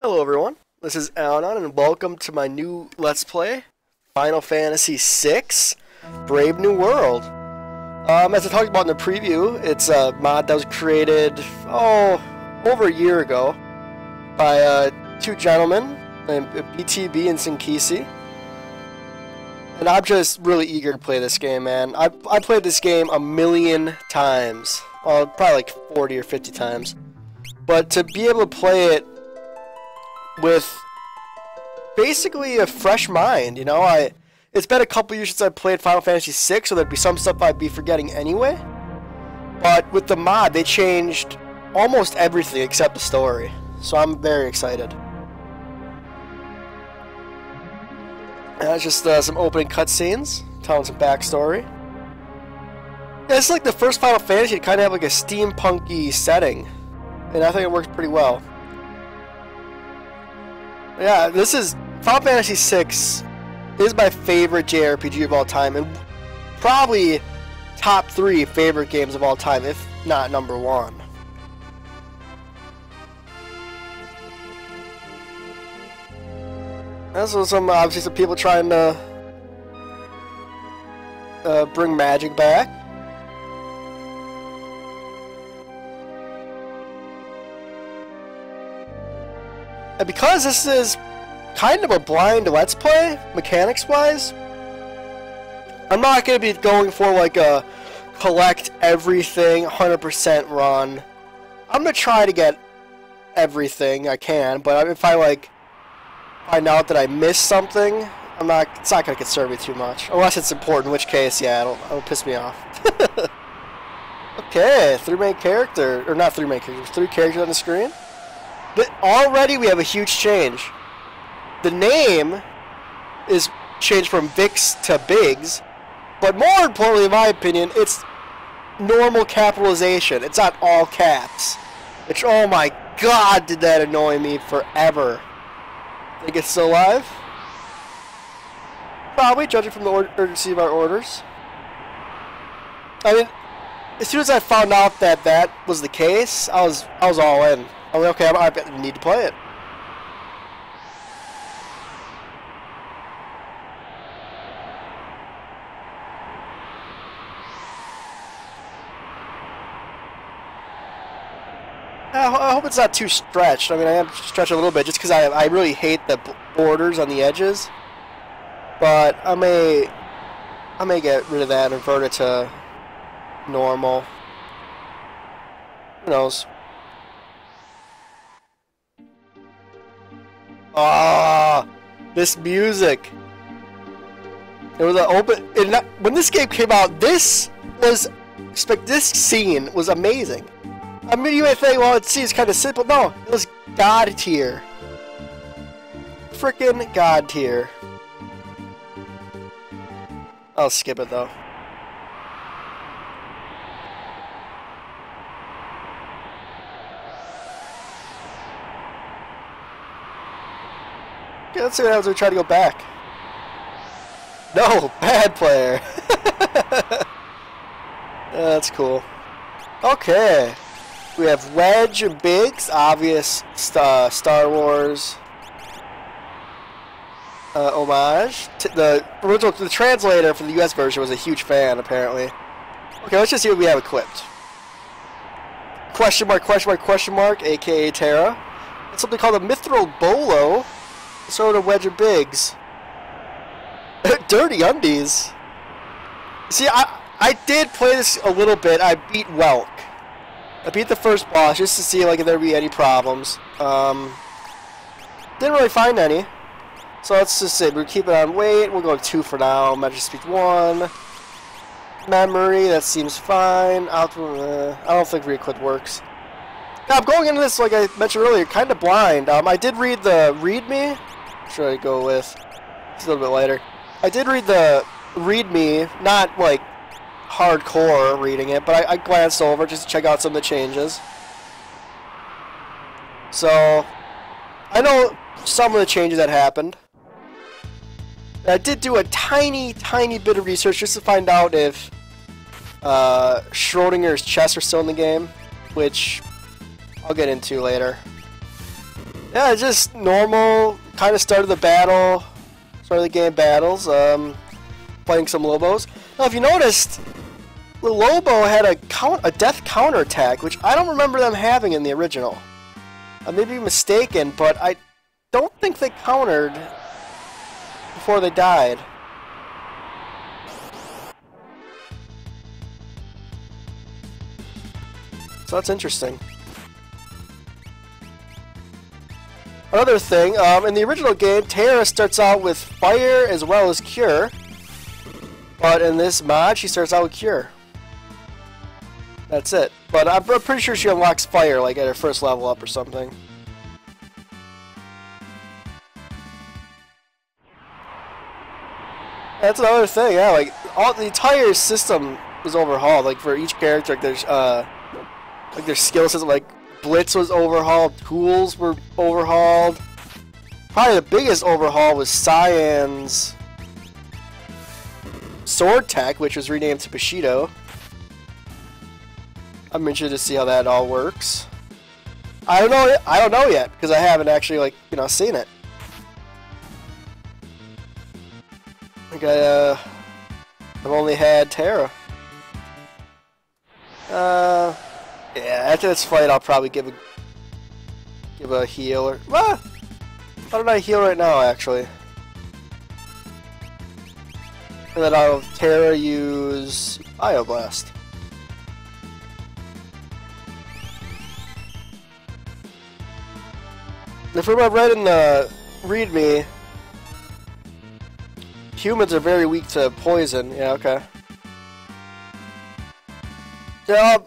Hello everyone, this is Alanon and welcome to my new Let's Play, Final Fantasy VI, Brave New World. As I talked about in the preview, it's a mod that was created, over a year ago by two gentlemen named BTB and Sinkisi. And I'm just really eager to play this game, man. I played this game a million times, well, probably like 40 or 50 times. But to be able to play it with basically a fresh mind, you know, it's been a couple years since I played Final Fantasy VI, so there'd be some stuff I'd be forgetting anyway. But with the mod, they changed almost everything except the story, so I'm very excited. And that's just some opening cutscenes, telling some backstory. Yeah, it's like the first Final Fantasy to kind of have like a steampunky setting, and I think it works pretty well. Yeah, this is Final Fantasy VI is my favorite JRPG of all time, and probably top 3 favorite games of all time, if not number 1. Also, obviously some people trying to bring magic back. And because this is kind of a blind Let's Play, mechanics-wise, I'm not going to be going for like a collect everything 100% run. I'm going to try to get everything I can, but if I like find out that I missed something, it's not going to concern me too much. Unless it's important, in which case, yeah, it'll piss me off. Okay, 3 main character, or not 3 main characters, 3 characters on the screen. But already we have a huge change. The name is changed from Vix to Biggs, but more importantly, in my opinion, it's normal capitalization. It's not all caps. Which, oh my god, did that annoy me forever. Think it's still alive? Probably, judging from the urgency of our orders. I mean, as soon as I found out that that was the case, I was all in. I was like, okay, I need to play it. I hope it's not too stretched. I mean, I am stretched a little bit just because I really hate the borders on the edges. But I may get rid of that and revert it to normal. Who knows? Ah, this music. It was an open. When this game came out, this scene was amazing. I mean, you may think, well, it seems kind of simple. No, it was God tier. Frickin' God tier. I'll skip it though. Okay, let's see what happens when we try to go back. No, bad player. That's cool. Okay. We have Wedge and Biggs, obvious Star Wars homage. The translator for the US version was a huge fan, apparently. Okay, let's just see what we have equipped. Question mark, question mark, question mark, aka Terra. It's something called a Mithril Bolo. So of Wedge and Biggs. Dirty Undies. See, I did play this a little bit. I beat Welk. I beat the first boss just to see like if there'd be any problems. Didn't really find any. So let's just say we'll keep it on weight. We'll go 2 for now. Magic speed 1. Memory, that seems fine. I don't think re-equip works. Now I'm going into this, like I mentioned earlier, kind of blind. I did read the README. Should I go with? It's a little bit later. I did read the README, not like hardcore reading it, but I glanced over just to check out some of the changes. So I know some of the changes that happened. And I did do a tiny bit of research just to find out if Schrodinger's chests are still in the game, which I'll get into later. Yeah, just normal, kind of start of the game battles, playing some Lobos. Now, if you noticed, the Lobo had a death counterattack, which I don't remember them having in the original. I may be mistaken, but I don't think they countered before they died. So that's interesting. Another thing, in the original game, Terra starts out with Fire as well as Cure. But in this mod, she starts out with Cure. That's it. But I'm pretty sure she unlocks Fire, like at her first level up or something. That's another thing, yeah, like, the entire system was overhauled, like, for each character, like, their skill system, like, Blitz was overhauled, tools were overhauled. Probably the biggest overhaul was Cyan's Sword Tech, which was renamed to Bushido. I'm interested to see how that all works. I don't know yet, because I haven't actually, like, you know, seen it. I've only had Terra. Yeah, after this fight, I'll probably give a heal or How did I heal right now, actually? And then I'll Terra use Bioblast. If I read in the README, humans are very weak to poison. Yeah, okay. Yeah,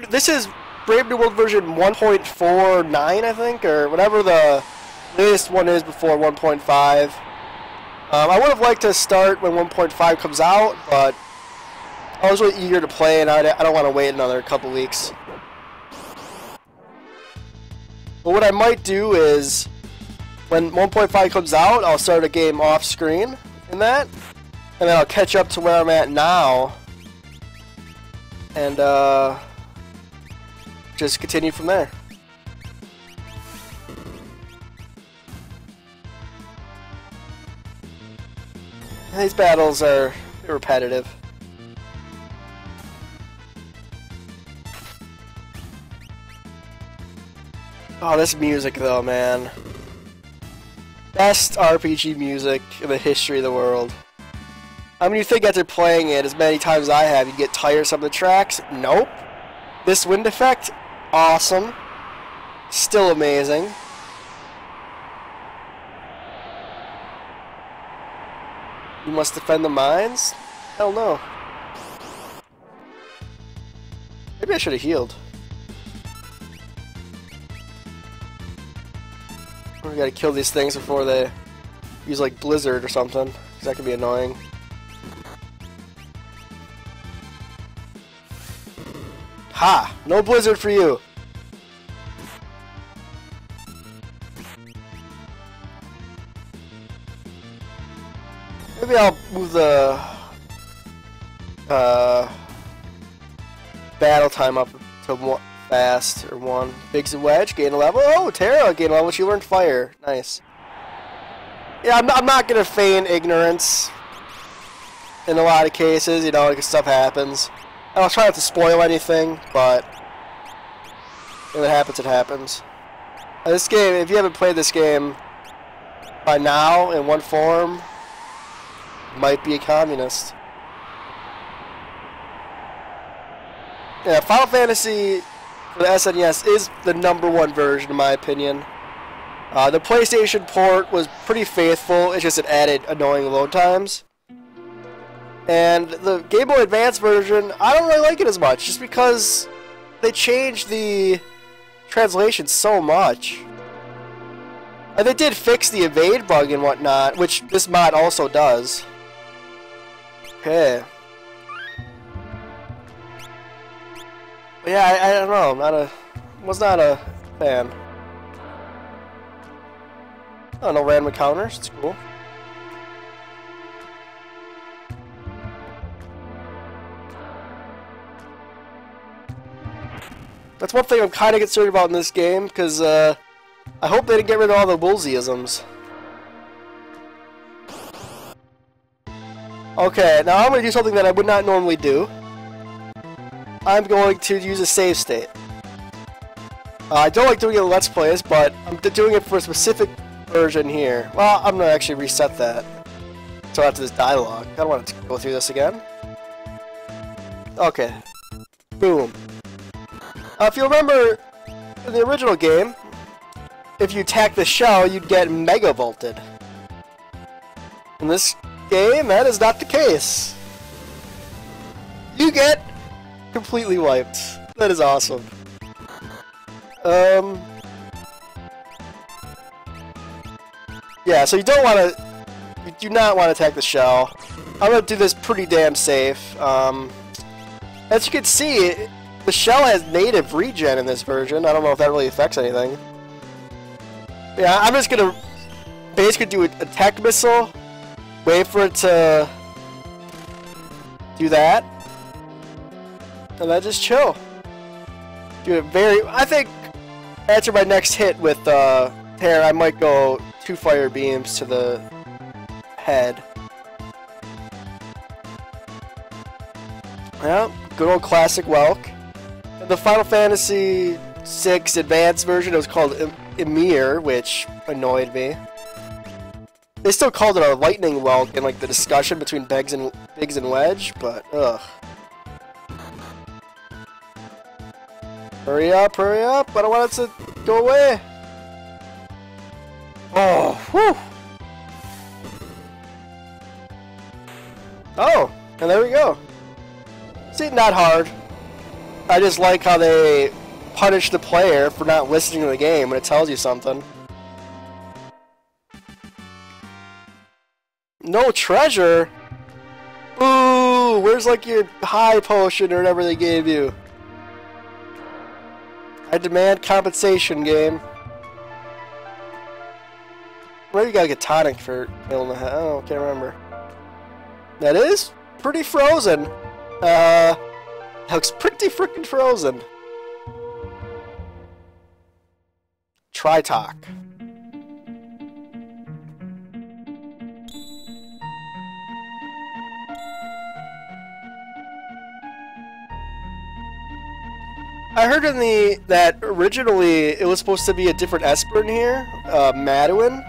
this is Brave New World version 1.49, I think, or whatever the latest one is before 1.5. I would have liked to start when 1.5 comes out, but I was really eager to play, and I don't want to wait another couple weeks. But what I might do is, when 1.5 comes out, I'll start a game off-screen in that, and then I'll catch up to where I'm at now, and just continue from there. These battles are repetitive. Oh, this music though, man. Best RPG music in the history of the world. I mean, you think after playing it as many times as I have, you'd get tired of some of the tracks? Nope. This wind effect, awesome. Still amazing. You must defend the mines? Hell no. Maybe I should have healed. We gotta kill these things before they use like Blizzard or something, because that can be annoying. Ha! No Blizzard for you! Maybe I'll move the battle time up to more fast or one. Biggs and Wedge gain a level. Oh, Terra gain a level. She learned Fire. Nice. Yeah, I'm not gonna feign ignorance. In a lot of cases, you know, like stuff happens. I'll try not to spoil anything, but if it happens, it happens. This game, if you haven't played this game by now in one form, you might be a communist. Yeah, Final Fantasy for the SNES is the #1 version in my opinion. The PlayStation port was pretty faithful, it's just it added annoying load times. And the Game Boy Advance version, I don't really like it as much, just because they changed the translation so much. And they did fix the evade bug and whatnot, which this mod also does. Okay. But yeah, I don't know, was not a fan. Oh, no random encounters, it's cool. That's one thing I'm kind of concerned about in this game, because I hope they didn't get rid of all the Woolseyisms. Okay, now I'm going to do something that I would not normally do. I'm going to use a save state. I don't like doing it in Let's Plays, but I'm doing it for a specific version here. Well, I'm going to actually reset that. So after this dialogue. I don't want to go through this again. Okay. Boom. If you remember, in the original game, if you attack the shell, you'd get Mega Vaulted. In this game, that is not the case. You get completely wiped. That is awesome. Yeah, so you don't want to... You do not want to attack the shell. I'm going to do this pretty damn safe. As you can see, the shell has native regen in this version. I don't know if that really affects anything. Yeah, I'm just going to basically do a tech missile, wait for it to do that, and then just chill. Do it very... I think after my next hit with Terra, I might go 2 fire beams to the head. Yeah, good old classic Welk. In the Final Fantasy VI Advanced version, it was called Ymir, which annoyed me. They still called it a lightning Welk in like the discussion between Biggs and Wedge, but ugh. Hurry up, hurry up! I don't want it to go away! Oh, whew! Oh, and there we go. See, not hard. I just like how they punish the player for not listening to the game when it tells you something. No treasure? Ooh, where's like your high potion or whatever they gave you? I demand compensation, game. Maybe you gotta get tonic for killing the head. Oh, can't remember. That is pretty frozen. Looks pretty freaking frozen. Tritok. I heard in that originally it was supposed to be a different Esper in here, Maduin,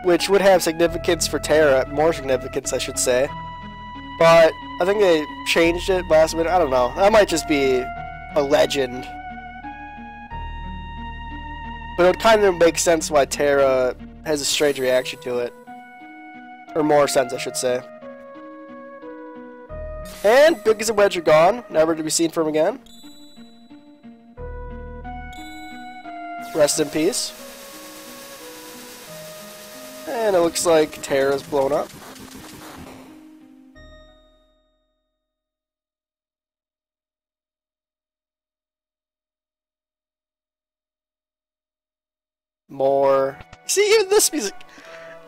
which would have significance for Terra, more significance I should say. But I think they changed it last minute. I don't know. That might just be a legend. But it would kind of make sense why Terra has a strange reaction to it. Or more sense, I should say. And Biggs and Wedge are gone, never to be seen from again. Rest in peace. And it looks like Terra's blown up. More. See, even this music,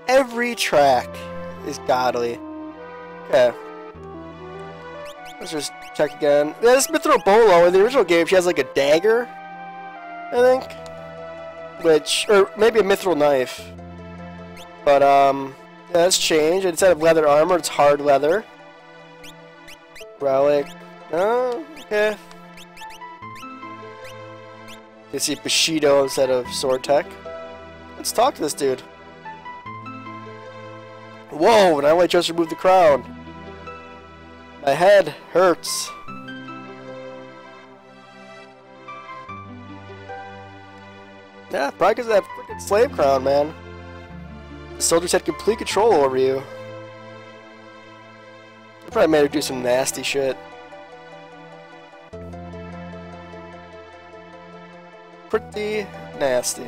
every track is godly. Okay. Let's just check again. Yeah, this Mithril Bolo, in the original game, she has like a dagger, I think. Which, or maybe a Mithril knife. But, yeah, that's changed. Instead of leather armor, it's hard leather. Relic. Oh, okay. You see Bushido instead of Sword Tech. Let's talk to this dude. Whoa, and I might just remove the crown. My head hurts. Yeah, probably because of that freaking slave crown, man. The soldiers had complete control over you. They probably made her do some nasty shit. Pretty nasty.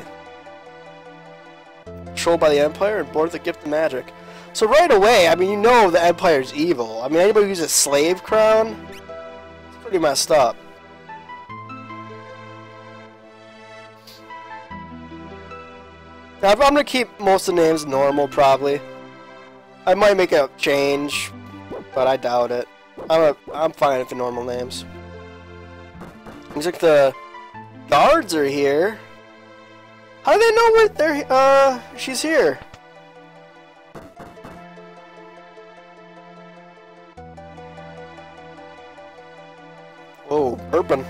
Controlled by the Empire and born with the gift of magic. So right away, I mean, you know the Empire's evil. I mean, anybody who uses a slave crown, it's pretty messed up. Now, I'm gonna keep most of the names normal, probably. I might make a change, but I doubt it. I'm fine with the normal names. Looks like the guards are here. How do they know where she's here? Whoa, urban.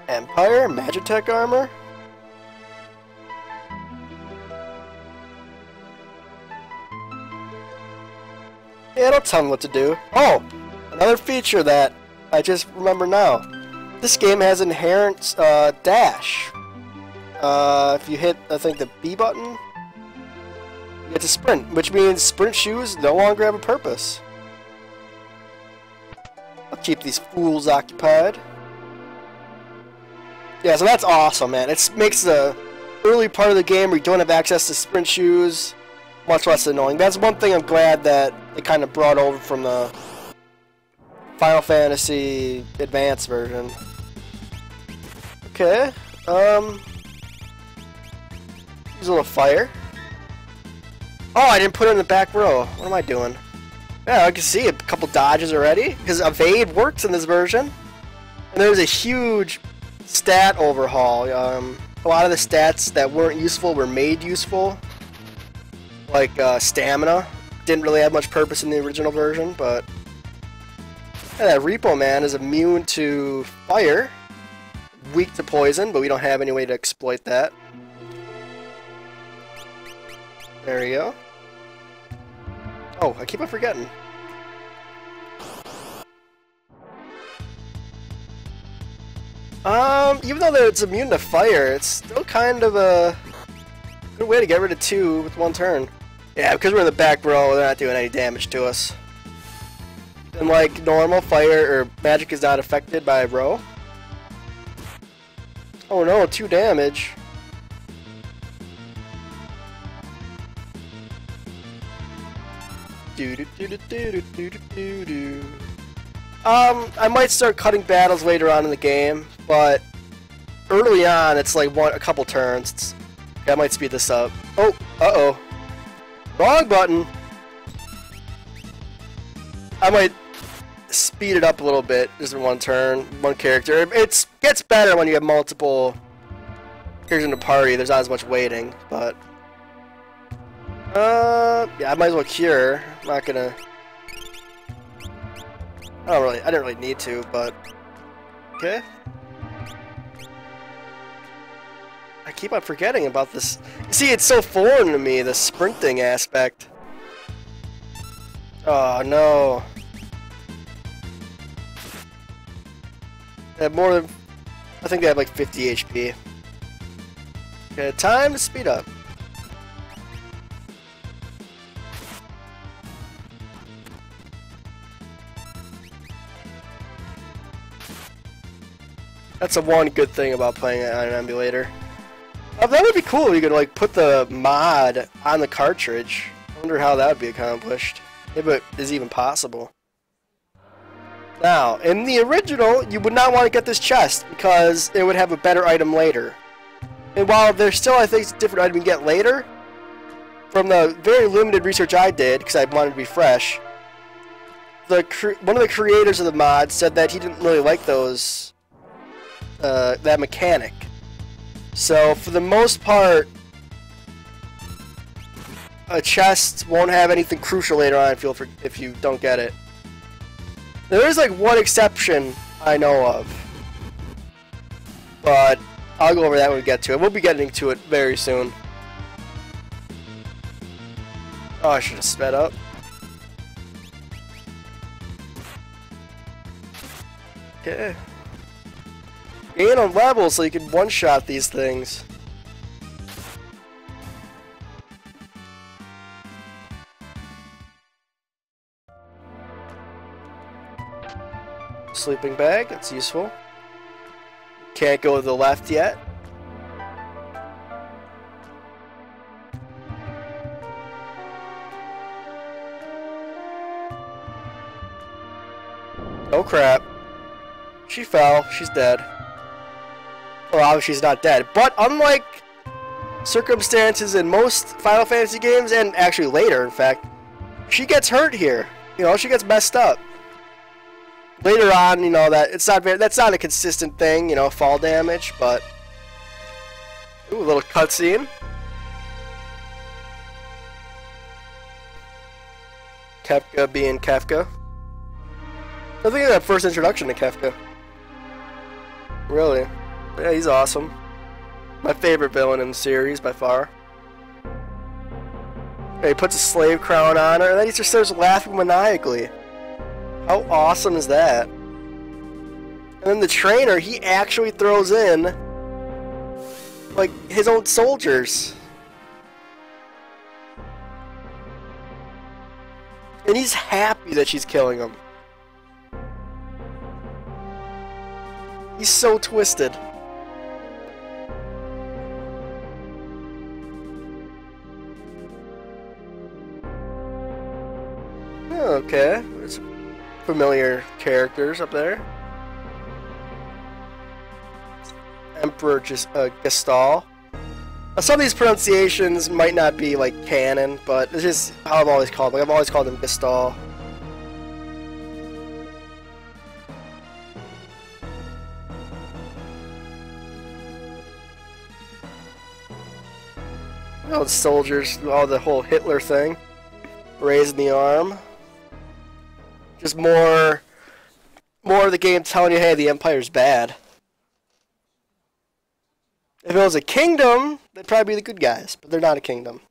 Empire, Magitech armor. Yeah, don't tell me what to do. Oh, another feature that I just remember now. This game has inherent dash. If you hit, I think, the B button, you get to sprint, which means sprint shoes no longer have a purpose. I'll keep these fools occupied. Yeah, so that's awesome, man. It makes the early part of the game where you don't have access to sprint shoes much less annoying. That's one thing I'm glad that they kind of brought over from the Final Fantasy Advance version. Okay, use a little fire. Oh, I didn't put it in the back row. What am I doing? Yeah, I can see a couple dodges already, because evade works in this version. And there's a huge stat overhaul. A lot of the stats that weren't useful were made useful. Like stamina. Didn't really have much purpose in the original version, but yeah, that Repo Man is immune to fire. Weak to poison, but we don't have any way to exploit that. There we go. Oh, I keep on forgetting. Even though it's immune to fire, it's still kind of a good way to get rid of two with one turn. Yeah, because we're in the back row, they're not doing any damage to us. And like normal, fire or magic is not affected by row. Oh no, 2 damage. I might start cutting battles later on in the game, but early on it's like a couple turns. Okay, I might speed this up. Oh, uh-oh. Wrong button! I might speed it up a little bit, just in one turn, one character. It gets better when you have multiple characters in the party, there's not as much waiting, but yeah, I might as well cure. I'm not gonna. I didn't really need to, but okay. I keep on forgetting about this. You see, it's so foreign to me, the sprinting aspect. Oh no. They have more than, I think they have like 50 HP. Okay, time to speed up. That's the one good thing about playing it on an emulator. That would be cool if you could like put the mod on the cartridge. I wonder how that would be accomplished. If it is even possible. Now, in the original, you would not want to get this chest because it would have a better item later. And while there's still, I think, a different item you can get later, from the very limited research I did, because I wanted to be fresh, one of the creators of the mod said that he didn't really like those, that mechanic. So, for the most part, a chest won't have anything crucial later on if you don't get it. There is like one exception I know of, but I'll go over that when we get to it. We'll be getting to it very soon. Oh, I should have sped up. Okay. Gain on level so you can one-shot these things. Sleeping bag, that's useful. Can't go to the left yet. Oh crap. She fell. She's dead. Well, obviously she's not dead. But unlike circumstances in most Final Fantasy games, and actually later, in fact, she gets hurt here. You know, she gets messed up. Later on, you know, that's not a consistent thing, you know, fall damage, but Ooh, a little cutscene. Kefka being Kefka. I think of that first introduction to Kefka. Really? Yeah, he's awesome. My favorite villain in the series by far. Yeah, he puts a slave crown on her, and then he just starts laughing maniacally. How awesome is that? And then the trainer, he actually throws in, like, his own soldiers. And he's happy that she's killing them. He's so twisted. Okay, there's familiar characters up there. Emperor Gestal. Some of these pronunciations might not be like canon, but it's just how I've always called them. Like, I've always called him Gestal. All the soldiers, all the whole Hitler thing. Raising the arm. Just more of the game telling you, hey, the Empire's bad. If it was a kingdom, they'd probably be the good guys, but they're not a kingdom.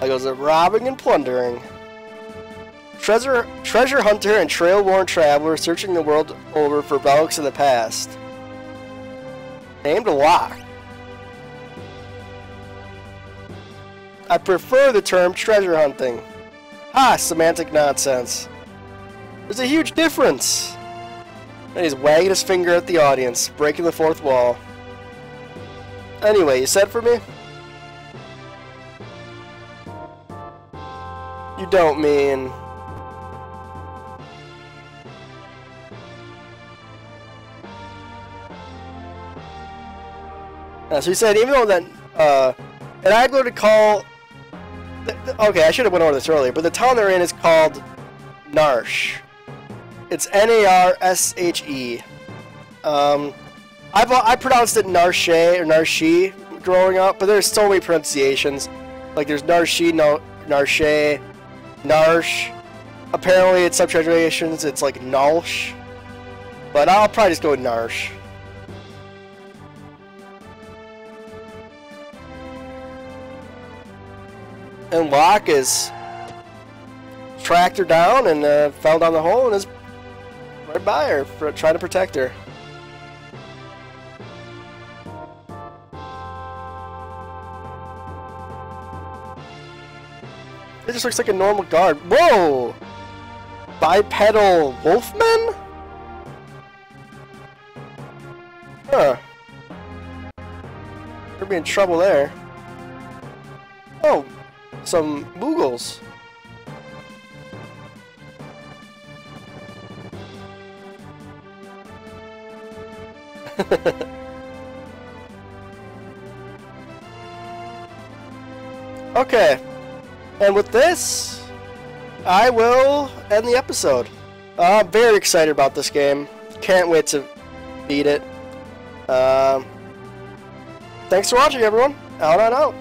I goes robbing and plundering. Treasure hunter and trail-worn traveler searching the world over for relics of the past. Named Locke. I prefer the term treasure hunting. Ha! Semantic nonsense. There's a huge difference. And he's wagging his finger at the audience, breaking the fourth wall. Anyway, you said for me? You don't mean... So he said, even though that, and I'm going to call, okay, I should have went over this earlier, but the town they're in is called Narshe. It's Narshe. I pronounced it Narshe or Narshe growing up, but there's so many pronunciations. Like there's Narshe, Narshe, Narshe. Apparently, in some translations, it's like Nalsh. But I'll probably just go with Narshe. And Locke is tracked her down and fell down the hole and is right by her, trying to protect her. It just looks like a normal guard. Whoa! Bipedal wolfman? Huh. We'll be in trouble there. Oh, some Moogles. Okay, and with this, I will end the episode. I'm very excited about this game. Can't wait to beat it. Thanks for watching, everyone. Out and out.